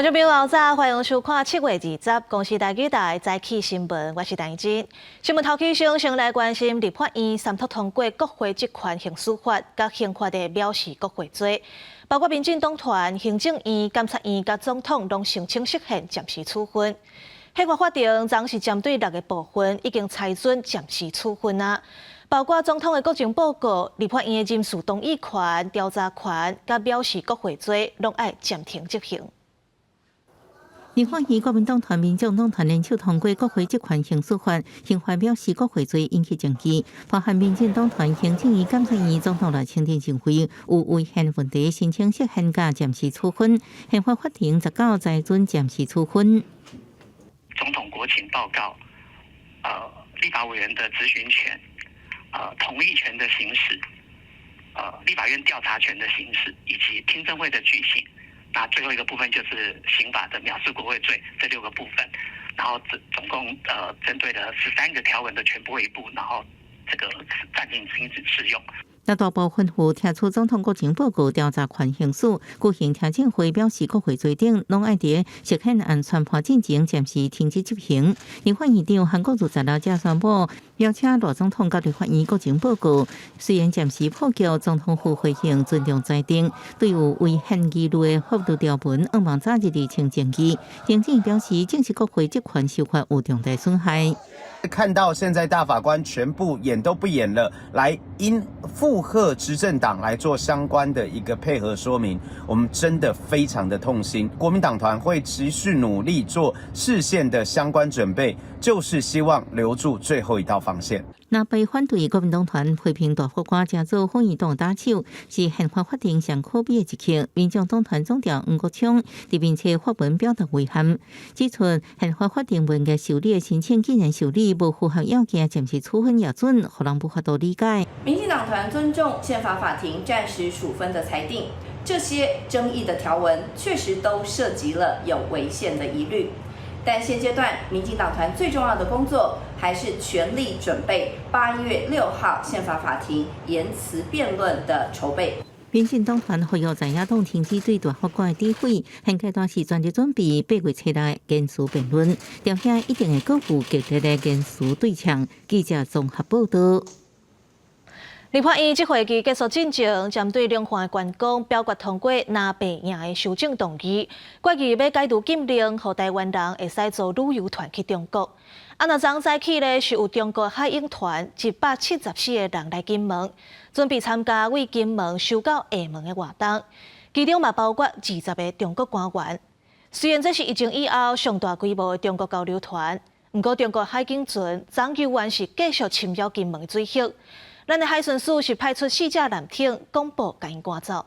观众朋友早，欢迎收看7月20公视台语台早起新闻，我是陈怡真。新闻头起先来关心立法院三读通过国会职权刑事法甲刑法的藐视国会罪，包括民进党团、行政院、监察院甲总统拢申请释宪暂时处分。宪法法庭昨是针对6个部分已经裁准暂时处分啊，包括总统的国情报告、立法院的人事动议权、调查权甲藐视国会罪，拢要暂停执行。立法院国民党团、民众党团联手通过国会职权刑事法，刑法藐视国会罪引起争议，包含民进党团、行政院、监察院、总统来清点情会有违宪问题申请释宪甲暂时处分，宪法法庭19裁准暂时处分。总统国情报告，立法委员的质询权，同意权的行使，立法院调查权的行使，以及听证会的举行。那最后一个部分就是刑法的藐视国会罪这6个部分，然后总共针对了13个条文的全部回顾，然后这个暂停停止适用。大部分府提出总统国情报告调查权刑诉，举行听证会藐视国会罪等，拢爱伫释宪案宣判进前暂时停止执行。立法院长韩国瑜16日宣布，邀请罗总统甲立法院国情报告，虽然暂时破局，总统府回应尊重裁定，对有违宪议律的法律条文，希望早日厘清正义。行政院表示，正是国会职权受法有重大损害。看到现在大法官全部演都不演了，来因附和执政党来做相关的一个配合说明，我们真的非常的痛心。国民党团会持续努力做释宪的相关准备，就是希望留住最后一道防线。那被反对国民党团批评大法官正做反移动打手，是宪法法庭上可比的一刻。民众党团总调黄国昌伫面册发文表达遗憾，指出宪法法庭文嘅受理的申请竟然受理无符合要件，暂时处分也准，互人无法度理解。民进党团尊重宪法法庭暂时处分的裁定，这些争议的条文确实都涉及了有违宪的疑虑。但现阶段，民进党团最重要的工作还是全力准备8月6号宪法法庭言辞辩论的筹备。民进党团呼吁在野党停止对大法官的诋毁，现阶段是全力准备8月7日言辞辩论，条件一定会辜负激烈的言辞对呛。记者综合报道。立法院这会期结束进程，针对两项的权公表决通过拿白赢的修正动议，决议要解除禁令，让台湾人会使坐旅游团去中国。若昨早起呢，是有中国海鹰团174个人来金门，准备参加为金门修到厦门的活动，其中嘛包括20个中国官员。虽然这是疫情以后上大规模的中国交流团，不过中国海警船昨游完是继续侵扰金门的水域。咱的海巡署是派出4架舰艇，公布甲因赶走。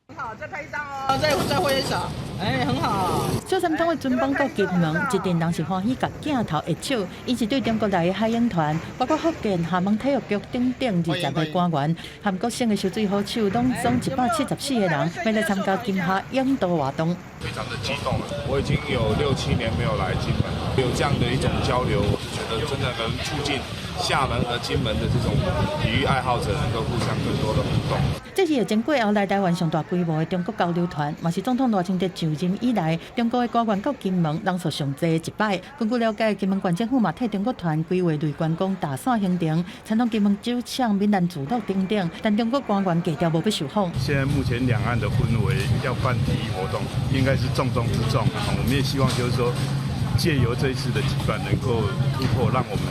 很好，再拍一张哦，再挥一手，哎，很好。小三通的准帮到金门，一定人是欢喜甲镜头一手，伊是对中国来的海鹰团，包括福建厦门体育局等20个官员，含各省的游水好手，拢总174个人，要来参加金厦鹰渡活动。非常的激动，我已经有6、7年没有来金门，有这样的一种交流，我是觉得真的能促进厦门和金门的这种体育爱好者能够互相更多的互动。这是疫情过后来台湾上大规模的中国交流团，嘛是总统赖清德就任以来，中国的官员到金门人数上多一摆。根据了解，金门县政府嘛替中国团规划类员工打散行程，参同金门酒厂、闽南主导等等，但中国官员低调无被受访。现在目前两岸的氛围要办体育活动，应该是重中之重。我们也希望就是说，借由这一次的举办，能够突破，让我们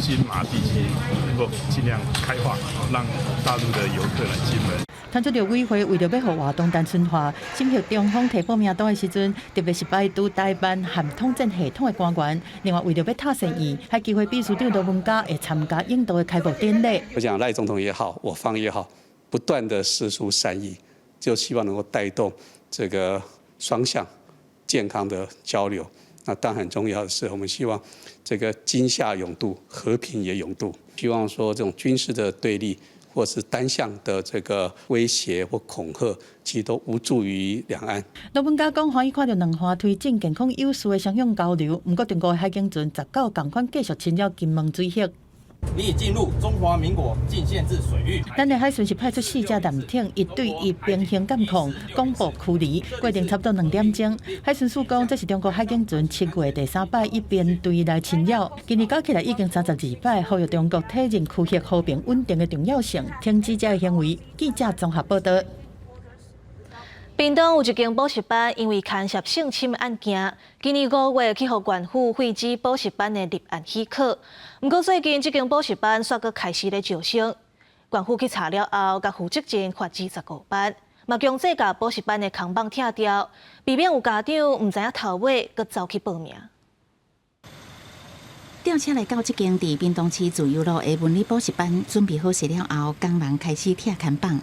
金马地区能够尽量开放，让大陆的游客来金门。传出着委会为着要互活动单纯化，申请中方提报名单的时阵，特别是摆拄代办含统战系统的官员。另外，为着要踏善意，还机会秘书长罗文嘉会参加印度的开幕典礼。我想赖总统也好，我方也好，不断的释出善意，就希望能够带动这个双向健康的交流。那当然很重要的是，我们希望这个金厦永渡，和平也永渡。希望说这种军事的对立，或是单向的这个威胁或恐吓，其实都无助于两岸。罗文嘉讲，欢喜看到两岸推进健康有序的双向交流，不过中国的海警船19同款继续侵扰金门水域。你已进入中华民国禁限制水域。咱的海巡是派出4架舰艇，一对一平行监控，广播驱离，过程差不多2点钟。海巡署讲，这是中国海警船7月第3摆一边对来侵扰，今年搞起来已经32摆，呼吁中国体认区域和平稳定的重要性，停止这个行为。记者综合报道。屏东有一间补习班，因为牵涉性侵案件，今年5月去互县府废止补习班的入案许可。不过最近这间补习班煞搁开始咧招生，县府去查了后，甲负责人罚15万，嘛强制甲补习班的扛棒拆掉，避免有家长唔知影头尾，搁走去报名。吊车来到这间伫屏东市自由路的文理补习班，准备好势了后，工人开始拆看板。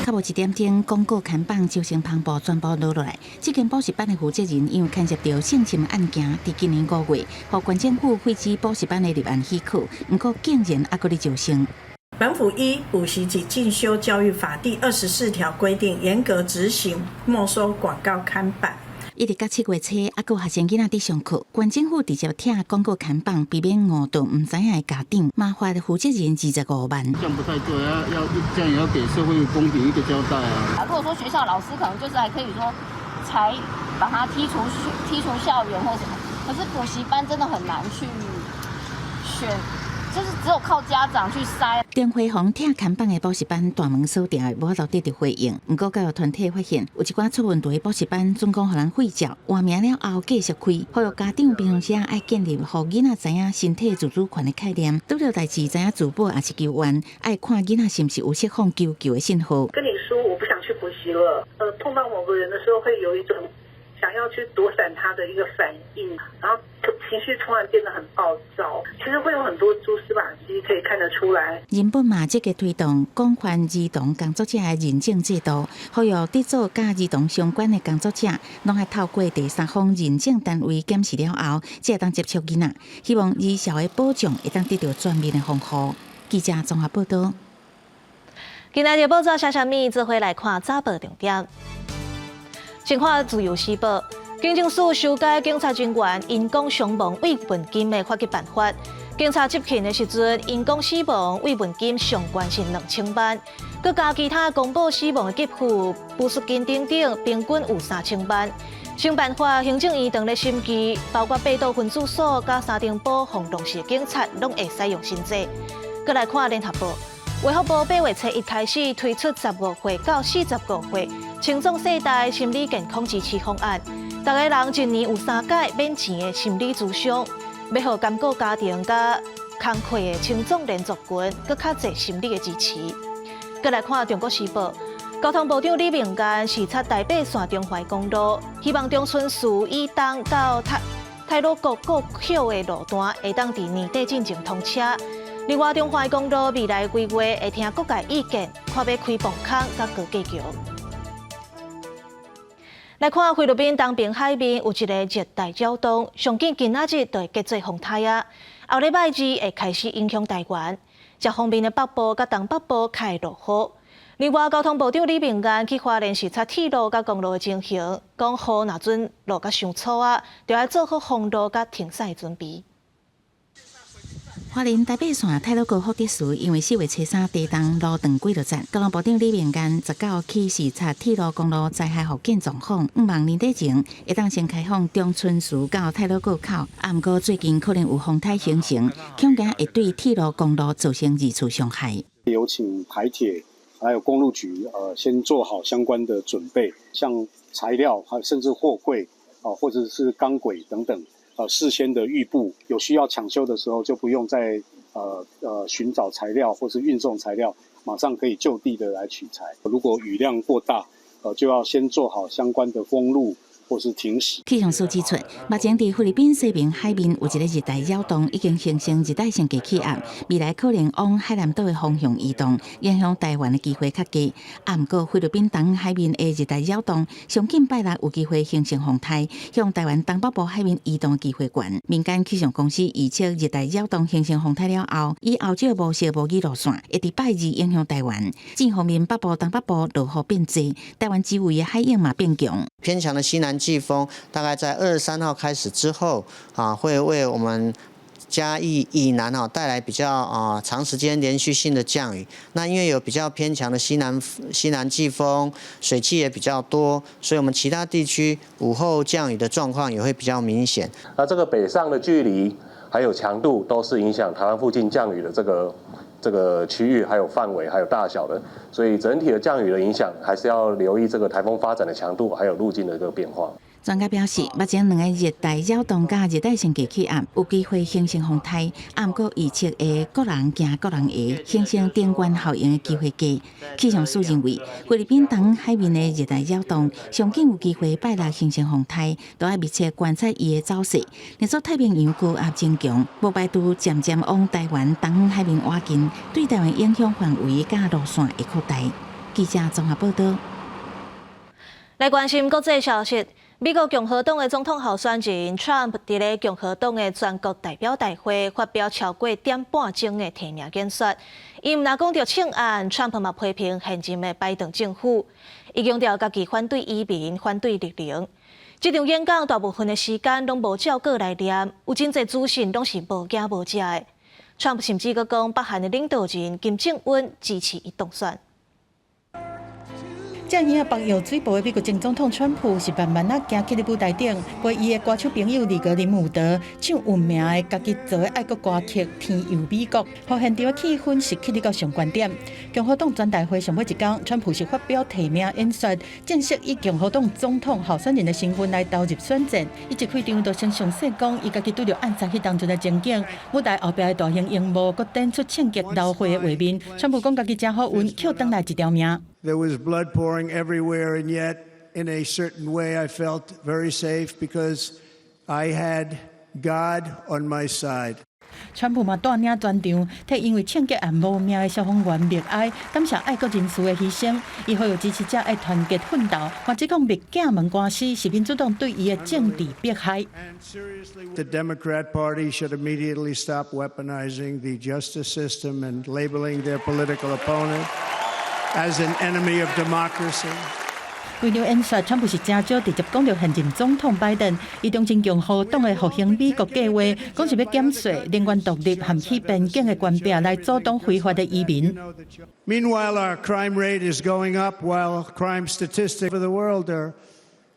较无1点钟，广告看板招生篷布全部落来。这间补习班的负责人因为牵涉到性侵案件，伫今年5月，互县政府废止补习班的入案许可，不过竟然还搁咧招生。本府依补习及进修教育法第24条规定，严格执行没收广告看板。一直到7月初，还有学生囡仔伫上课，县政府直接贴广告看板，避免误导唔知影的家长，麻烦负责人25万。这样不太对，这样也要给社会公平一个交代啊。如果说学校老师可能就是还可以说才把他踢出校园或什么，可是补习班真的很难去选。就是只有靠家长去筛。电话房拆看板的补习班大门锁定，无法度得到回应。不过教育团体发现，有一寡出问题的补习班总共互人废照，换名了后继续开，呼吁家长平常时爱建立，互囡仔知影身体自主权的概念。拄到代志知影自保也是救援，爱看囡仔是不是有释放求救的信号。跟你说我不想去补习了，碰到某个人的时候会有一种想要去躲闪他的一个反应，然后情绪突然变得很暴躁，其实会有很多蛛丝马迹可以看得出来。人本嘛，积极推动广泛儿童工作者的认证制度，呼吁伫做甲儿童相关的工作者，拢爱透过第三方认证单位检视了后，才会当接触囡仔，希望儿少的保障会当得到全面的防护。记者综合报道。今日报纸写啥物？做伙来看早报重点。先看自由时报。警政署修改警察人员因公伤亡慰问金的发给办法，警察执勤的时阵，因公死亡慰问金上限是2000万，佮加其他公保死亡的给付、补赎金等等，平均有3000万。新办法行政院长咧审议，包括8岛分驻所、甲三重埔防洞市警察，拢会使用新制。佮来看联合报。卫福部8月初1开始推出15岁到45岁青壮世代心理健康支持方案，每个人1年有3届免钱的心理咨商，要互甘果家庭甲工课的青壮连续群，佮较侪心理的支持。佮来看中国时报，交通部长李明赣视察台北线中淮公路，希望中春市以东到太鲁阁国口的路段会当伫年底进行通车。另外，中华公路未来规划会听各界意见，看要开磅空甲高架桥。来看菲律宾东边海面有一个热带扰动，上紧今仔日就会结做风台啊，后礼拜2会开始影响台湾。这方面的北部甲东北部开始落雨。另外，交通部长李明赣去花莲视察铁路甲公路的情形，讲雨若准落甲伤粗啊，就要做好封路甲停驶准备。花莲台北线太鲁阁福德寺因为4月初3地动路断几落站，交通部长李明赣19去视察铁路公路灾害复建状况，望年底前会当先开放中春寺到太鲁阁口。不过最近可能有风台形成，恐惊会对铁路公路造成二次伤害。有请台铁还有公路局先做好相关的准备，像材料甚至货柜或者是钢轨等等。事先的预布，有需要抢修的时候，就不用再寻找材料或是运送材料，马上可以就地的来取材。如果雨量过大，就要先做好相关的封路或是停驶。气象署指出，目前伫菲律宾西面海面有一个热带扰动，已经形成热带性低气压，未来可能往海南岛的方向移动，影响台湾的机会较低。不过菲律宾东海面的热带扰动，上近拜六有机会形成风台，向台湾东北部海面移动的机会悬。民间气象公司预测，热带扰动形成风台了后，以后少无小无雨路线，会伫拜2影响台湾。近方面，北部、东北部落雨变多，台湾周围的海涌嘛变强。偏强的西南季风大概在23号开始之后会为我们嘉义以南带来比较长时间连续性的降雨。那因为有比较偏强的西南季风，水汽也比较多，所以我们其他地区午后降雨的状况也会比较明显。那这个北上的距离还有强度都是影响台湾附近降雨的这个区域，还有范围，还有大小的，所以整体的降雨的影响还是要留意这个台风发展的强度，还有路径的这个变化。专家表示，目前2个热带扰动加热带性低气压有机会形成风台，不过预测的各人行各人会形成电源效应的机会低。气象署认为，菲律宾东海面的热带扰动上紧有机会拜六形成风台，都要密切观察伊的走势。连续太平洋高压增强，无排除渐渐往台湾东方海面挖近，对台湾影响范围甲路线会扩大。记者综合报道。来关心国际消息。美国共和党的总统候选人 Trump 伫咧共和党的全国代表大会发表超过1.5钟的提名演说。伊毋但讲到庆案 ，Trump 嘛批评现任的拜登政府，伊强调家己反对移民、反对逆龄。这场演讲大部分的时间拢无照稿来念，有真侪资讯拢是无惊无食的。Trump 甚至阁讲北韩的领导人金正恩支持伊当选。正耳北药水部的美国前总统川普是慢慢行去舞台顶，陪伊的歌手朋友里格林伍德唱有名的家己做的爱国歌曲《天佑美国》，让现场的气氛是起到上观点。共和党全大会上尾一天，川普是发表提名演说，正式以共和党总统候选人的身份来投入选战。伊一开场就先详细讲，伊家己拄着暗杀迄当阵的情景，舞台后壁的大型荧幕阁展出庆祝流会的画面。川普讲家己真好运，捡回来一条命。There was blood pouring everywhere, and yet, in a certain way, I felt very safe because I had God on my side. 川普嘛带领全场，替因为庆祝案无命的消防员默哀，感谢爱国人士的牺牲。伊呼吁支持者要团结奋斗，嘛指控灭警门官司是民主党对伊的政治迫害。The Democrat Party should immediately stop weaponizing the justice system and labeling their political opponent as an enemy of democracy. 为了演说，川普是真少直接讲到现任总统拜登，伊中正共和党的复兴美国计划，讲是要减税、能源独立、含起边境的关闭，来阻挡非法的移民。Meanwhile, our crime rate is going up, while crime statistics for the world are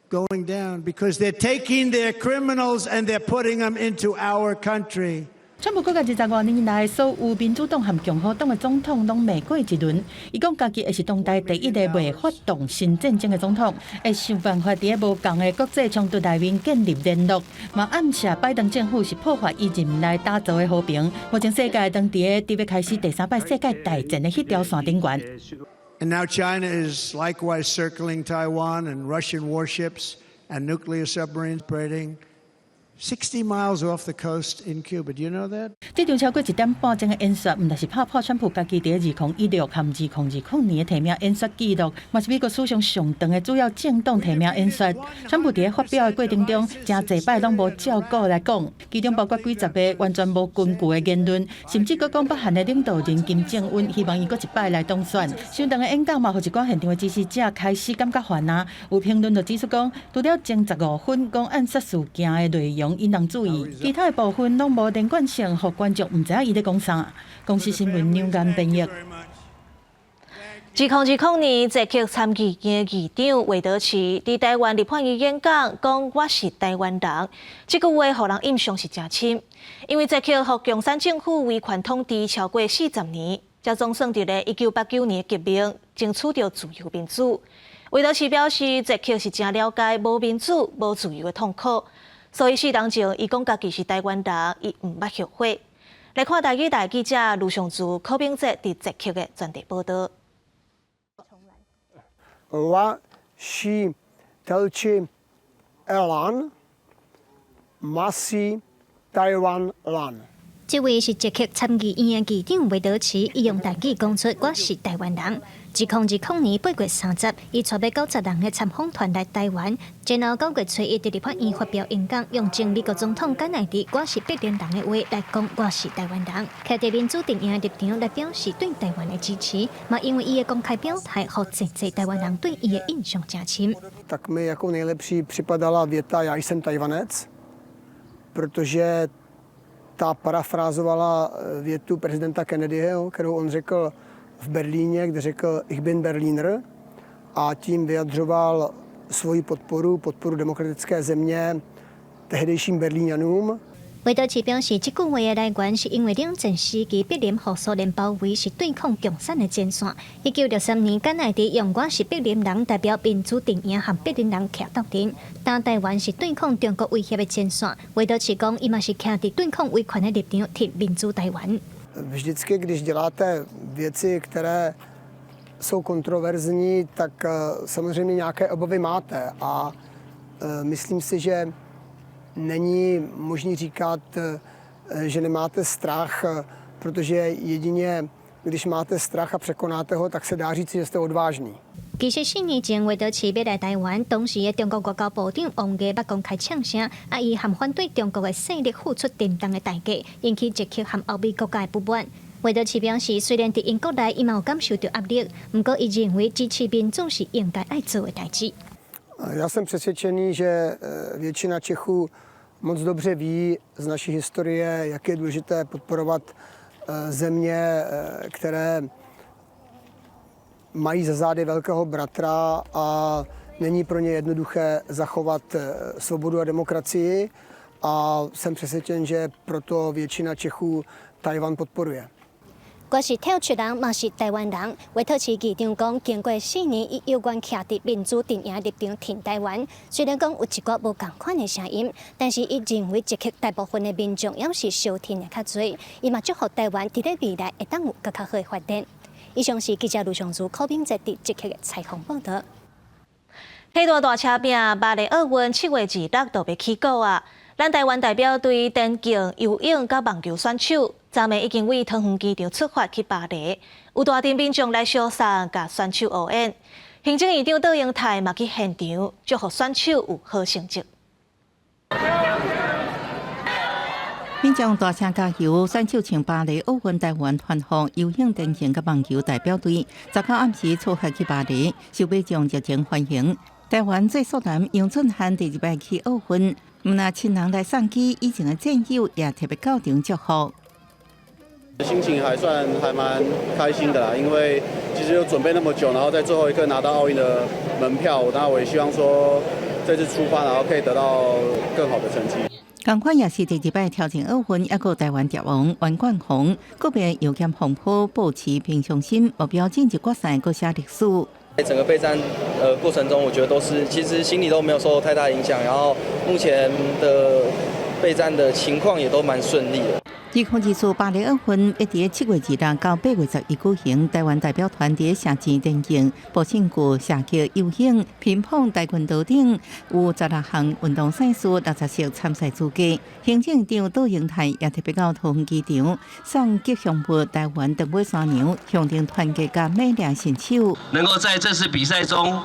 going down because they're taking their criminals and they're putting them into our country. 川普国家25年来，所有民主党和共和党的总统拢骂过一轮。伊讲家己会是当代第一个未发动新战争的总统，会想办法伫无共的国际冲突内面建立联络，嘛暗示拜登政府是破坏伊任来打造的和平。目前世界当伫准备开始第3摆世界大战的迄条线顶缘。And now China is likewise circling Taiwan, and Russian warships and nuclear submarines operating 60 miles off the coast in Cuba. Do you know that? 这场超过1.5钟的演说，唔但是拍破川普家己伫2016和2020年的提名演说纪录，嘛是美国史上上长的主要政党提名演说。川普伫发表的过程中，真侪摆拢无照稿来讲，其中包括几十个完全无根据的言论，甚至佫讲北韩的领导人金正恩希望伊佫一摆来当选。相当的演讲嘛，互一寡现场的支持者开始感觉烦啊。有评论就指出讲，除了前15分讲暗杀事件的内容引人注意，其他的部分拢无连贯性，互观众唔知影伊咧讲啥。公司新闻两眼编译。2020年捷克参议院议长韦德奇伫台湾立法院演讲，讲我是台湾人，这句话互人印象是真深。因为捷克互共产政府威权统治超过40年，才总算伫咧1989年的革命争取到自由民主。韦德奇表示，捷克是真了解无民主、无自由的痛苦。所以4年前，伊讲家己是台湾人，伊毋捌后悔。来看台语台记者卢尚珠、柯炳哲伫捷克的专题报道。我是德籍人，我是台湾人。这位是捷克参议院的议长韦德奇，伊用台语讲出“我是台湾人”。2020年8月30，伊带要90人的参访团来台湾，然后9月初，伊伫立法院发表演讲，用前美国总统甘乃迪“我是白人”的话来讲“我是台湾人”，徛伫民主阵营的立场来表示对台湾的支持，嘛因为伊的公开表态，互真侪台湾人对伊的印象真深。Tak mi jako nejlepší připadala věta "Já jsem Tajvanec", protože Ta parafrázovala větu prezidenta Kennedyho, kterou on řekl v Berlíně, kde řekl Ich bin Berliner, a tím vyjadřoval svoji podporu demokratické země tehdejším Berlíňanům. 韦德奇表示，这句话的来源是因为冷战时期柏林和苏联包围是对抗共产的前线。1963年，甘乃迪用我是柏林人代表民主阵营和柏林人徛斗阵，但台湾是对抗中国威胁的前线。韦德奇讲，伊嘛是徛伫对抗威权的立场，挺民主台湾。Vždycky, když děláte věci, které jsou kontroverzní, tak samozřejmě nějaké obavy máte a myslím si, že není možné říkat, že nemáte strach, protože jedině, když máte strach a překonáte ho, tak se dá říct, že jste odvážný. 其实4年前，韦德奇要来台湾，当时的中国外交部长王毅捌公开呛声，伊含反对中国的势力付出沉重的代价，引起捷克和欧美国家的不满。韦德奇表示，虽然伫英国内伊嘛有感受到压力，不过伊认为支持民主是应该爱做的代志。Já jsem přesvědčený, že většina Čechů moc dobře ví z naší historie, jak je důležité podporovat země, které mají za zády velkého bratra a není pro ně jednoduché zachovat svobodu a demokracii. A jsem přesvědčen, že proto většina Čechů Tajvan podporuje. 我是跳出人，嘛是台湾人。韦特奇议长讲，经过4年，伊有关徛伫民主阵营立场挺台湾。虽然讲有一寡无共款的声音，但是伊认为捷克大部分的民众也是相挺的较侪。伊嘛祝福台湾伫咧未来会当有更较好的发展。以上是记者卢尚珠、柯炳哲伫捷克的采访报道。迄段大车饼，巴黎奥运7月26就要起稿啊！咱台湾代表队电竞、游泳甲网球选手，昨暝已经为桃园机场出发去巴黎，有大阵民众来相送，甲选手応援。行政院长杜英泰嘛去现场，祝福选手有好成绩。民众大声加油，选手穿巴黎奥运台湾团服游泳、电竞甲网球代表队，昨口暗时出发去巴黎，受民众热情欢迎。台湾最速男杨俊翰第2摆去奥运，毋但亲人来送机，以前的战友也特别到场祝福。心情还蛮开心的啦，因为其实有准备那么久，然后在最后一刻拿到奥运的门票，那我也希望说这次出发，然后可以得到更好的成绩。同款也是第2摆挑战奥运，还有台湾蝶王王冠宏，个别又兼红坡保持平常心，目标晋级决赛，搁写历史。在整个备战过程中，我觉得都是其实心里都没有受太大影响，然后目前的备战的情况也都蛮顺利的。2024次巴黎奥运要伫7月26到8月11举行，台湾代表团伫射箭、电竞、步枪球、射击、游泳、乒乓、跆拳道等有16项运动赛事60项参赛资格。行政长杜英泰也特别到桃园机场送吉祥物台湾长尾山羊，象征团结甲美丽身手。能够在这次比赛中，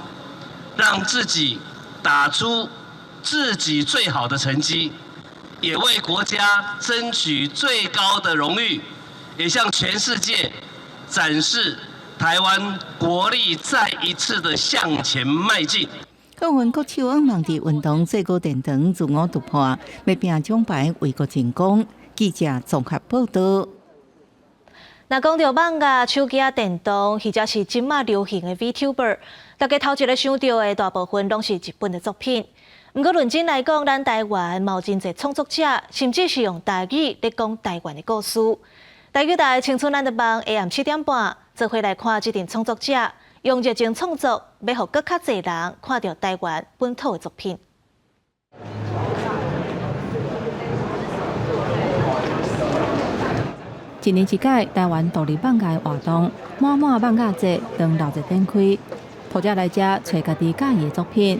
让自己打出自己最好的成绩。也为国家争取最高的荣誉，也向全世界展示台湾国力再一次的向前迈进。奥运国手往望伫运动最高殿堂自我突破，要拼奖牌为国争光。记者综合报道。那讲到网咖、手机啊、电动，或者是今麦流行的 VTuber， 大家头一个想到的大部分拢是日本的作品。不过论真来讲，咱台湾嘛有真侪创作者，甚至是用台语咧讲台湾的故事。台语台青春咱的网下暗7点半，做伙来看这阵创作者用热情创作，要互更较侪人看到台湾本土的作品。一年一届台湾独立网咖活动，满满网咖节当闹热展开，读者来遮找家己喜意的作品。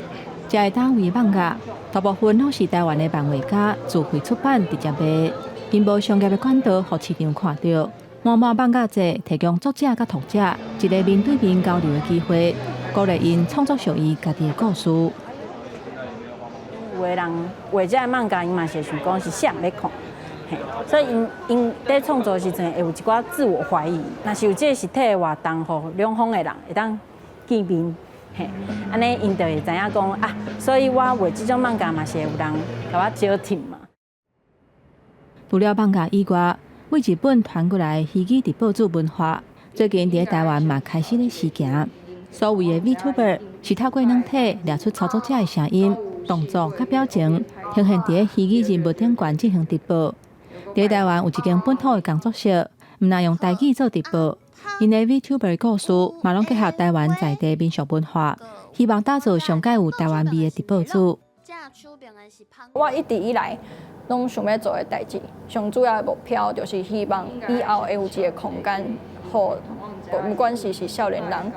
才会当为网咖，大部分拢是台湾的漫画家自费出版直接卖，因无商业的管道，互市场看到。满满网咖节提供作者甲读者一个面对面交流的机会，鼓励因创作属于家己的故事。有的人画这个网咖，因嘛是想讲是谁咧看，所以因在创作时阵会有一寡自我怀疑。若是有这个实体的活动，互两方的人会当见面。安尼，因就会知影讲啊，所以我画这种网咖嘛是有人甲我招挺嘛。除了放假以外，为日本传过来戏剧直播主文化，最近伫台湾嘛开始咧实行。所谓的 VTuber 是透过软体掠出操作者的声音、动作甲表情，呈现伫戏剧人物顶悬进行直播。伫台湾有一间本土的工作室，毋但用台语做直播，因的 VTuber 故事嘛拢结合台湾在地民俗文化，希望打造上介有台湾味的直播主。我一直以来拢想要做的代志，上主要的目标就是希望以后会有一个空间，互不管是少年人，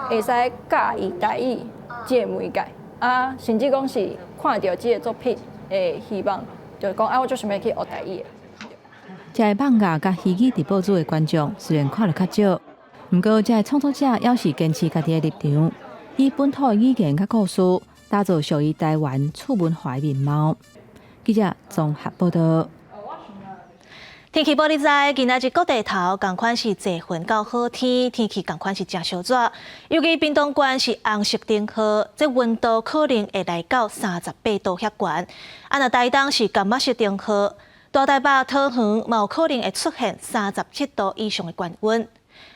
会使教伊台语这个媒介，啊，甚至讲是看到这个作品，会希望就是讲，我就想要去学台语。这个放假甲戏剧直播主的观众虽然看得较少，不过这个创作者要是坚持家己的立场，以本土的语言甲故事，打造属于台湾次文化的面貌。记者综合报道。天气报你知，今仔日各地头同款是侪云到好天，天气同款是真烧热。尤其屏东县是红色灯号，这温度可能会来到38度遐悬。若台东是柑仔色灯号，大台北、桃园嘛有可能会出现37度以上的高温。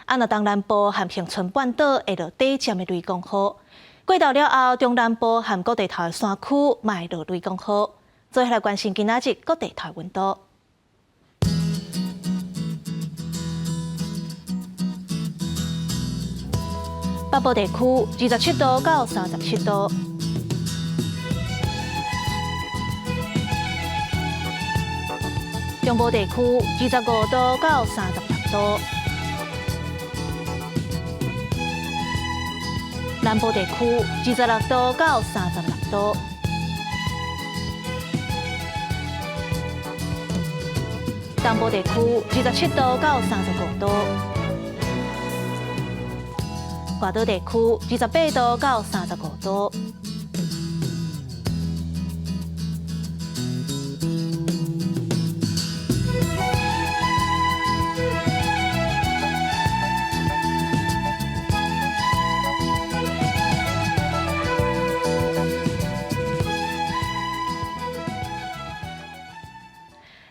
若东南部和恒春半岛会落短暂的雷公雨。过到了后，中南部和各地头的山区嘛会落雷公雨。接下来关心今仔日各地头的温度。北部地区27度到37度，中部地区25度到36度，南部地区26度到36度，东部地区27度到35度。外岛地区28度到35度，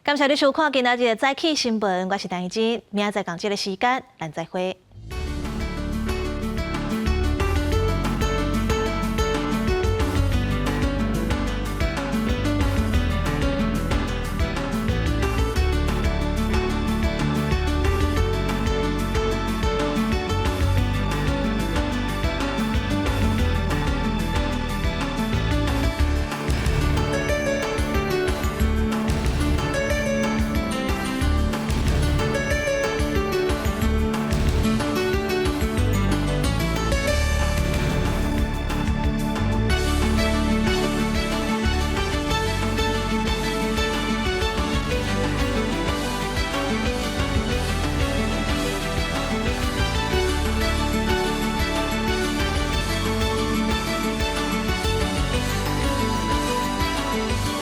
感谢你收看今仔日的早起新闻，我是陈怡珍，明仔载同这个时间，咱再会。